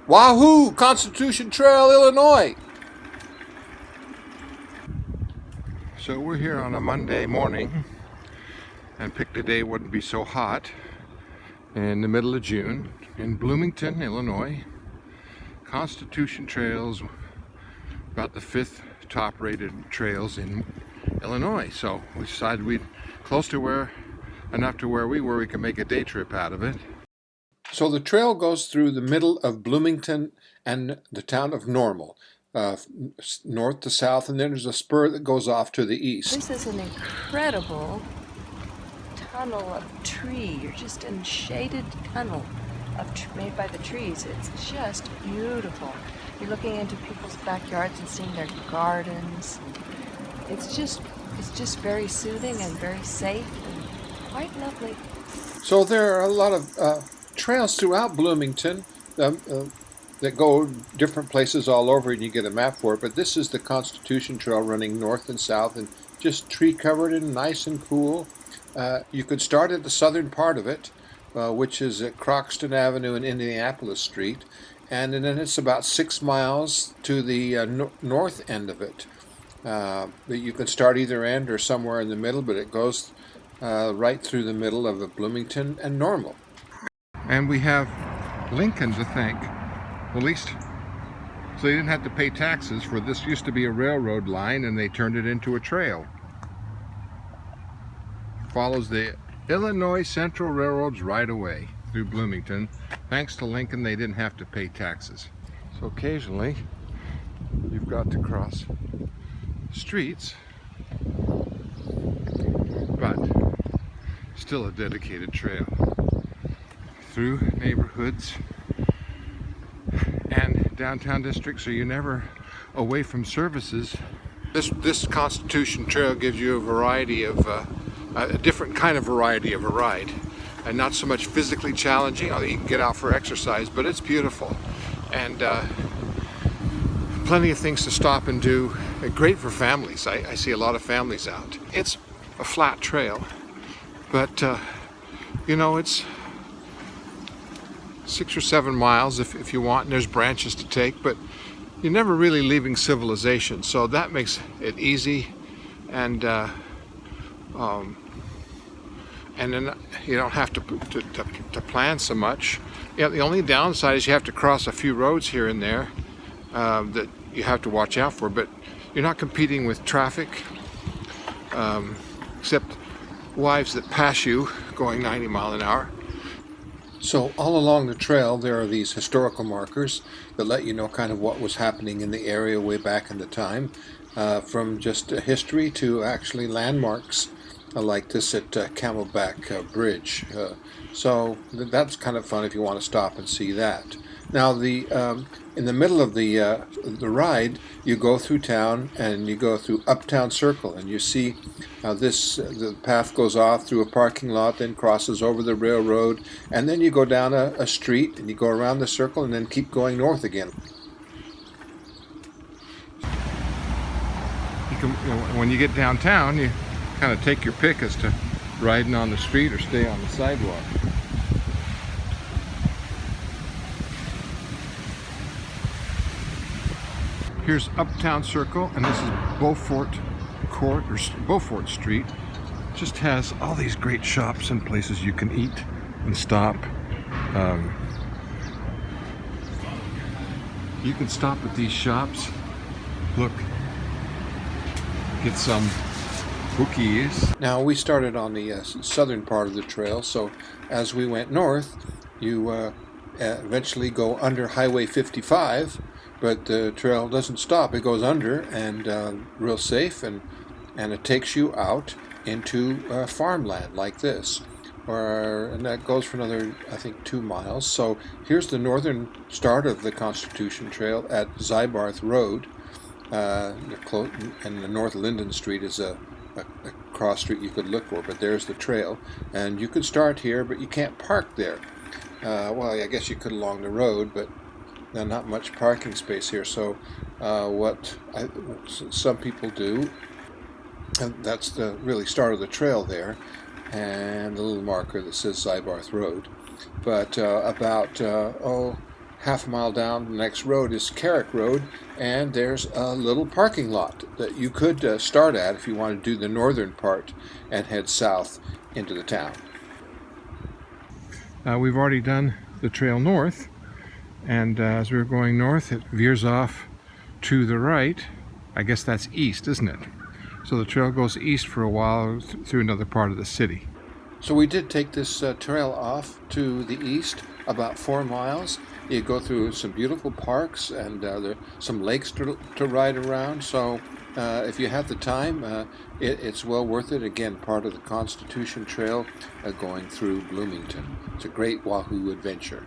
Wahoo! Constitution Trail, Illinois. So we're here on a Monday morning and picked a day wouldn't be so hot in the middle of June in Bloomington, Illinois. Constitution Trail's about the 5th top rated trails in Illinois. So we decided we'd close to enough to where we were, we could make a day trip out of it. So the trail goes through the middle of Bloomington and the town of Normal, north to south, and then there's a spur that goes off to the east. This is an incredible tunnel of tree. You're just in shaded tunnel made by the trees. It's just beautiful. You're looking into people's backyards and seeing their gardens. It's just very soothing and very safe and quite lovely. So there are a lot of trails throughout Bloomington that go different places all over, and you get a map for it. But this is the Constitution Trail running north and south, and just tree covered and nice and cool. You could start at the southern part of it, which is at Croxton Avenue and Indianapolis Street, and then it's about 6 miles to the north end of it. But you can start either end or somewhere in the middle, but it goes right through the middle of Bloomington and Normal. And we have Lincoln to thank, at least so they didn't have to pay taxes for this. Used to be a railroad line and they turned it into a trail. Follows the Illinois Central Railroad's right away through Bloomington. Thanks to Lincoln, they didn't have to pay taxes. So occasionally you've got to cross streets, but still a dedicated trail through neighborhoods and downtown districts, so you're never away from services. This Constitution Trail gives you a variety of a different kind of variety of a ride, and not so much physically challenging. You can get out for exercise, but it's beautiful and plenty of things to stop and do. Great for families. I see a lot of families out. It's a flat trail, but you know, it's 6 or 7 miles if you want, and there's branches to take, but you're never really leaving civilization, so that makes it easy, and then you don't have to plan so much. Yeah, the only downside is you have to cross a few roads here and there that you have to watch out for, but you're not competing with traffic, except wives that pass you going 90 miles an hour. So all along the trail there are these historical markers that let you know kind of what was happening in the area way back in the time, from just history to actually landmarks like this at Camelback Bridge. So that's kind of fun if you want to stop and see that. Now in the middle of the ride, you go through town and you go through Uptown Circle, and you see how the path goes off through a parking lot, then crosses over the railroad, and then you go down a street and you go around the circle and then keep going north again. When you get downtown, you kind of take your pick as to riding on the street or stay on the sidewalk. Here's Uptown Circle, and this is Beaufort Court, or Beaufort Street. Just has all these great shops and places you can eat and stop. You can stop at these shops, look, get some cookies. Now we started on the southern part of the trail, so as we went north, you eventually go under Highway 55, but the trail doesn't stop. It goes under, and real safe, and it takes you out into farmland like this, and that goes for another, I think, 2 miles. So here's the northern start of the Constitution Trail at Zybarth Road, and the North Linden Street is a cross street you could look for, but there's the trail, and you could start here, but you can't park there. Well, I guess you could along the road, but not much parking space here. So what some people do, and that's the really start of the trail there, and the little marker that says Zybarth Road. But about half a mile down, the next road is Carrick Road, and there's a little parking lot that you could start at if you want to do the northern part and head south into the town. We've already done the trail north, and as we're going north, it veers off to the right. I guess that's east, isn't it? So the trail goes east for a while through another part of the city. So we did take this trail off to the east about 4 miles. You go through some beautiful parks, and there are some lakes to ride around. So if you have the time, it's well worth it. Again, part of the Constitution Trail going through Bloomington. It's a great Wahoo adventure.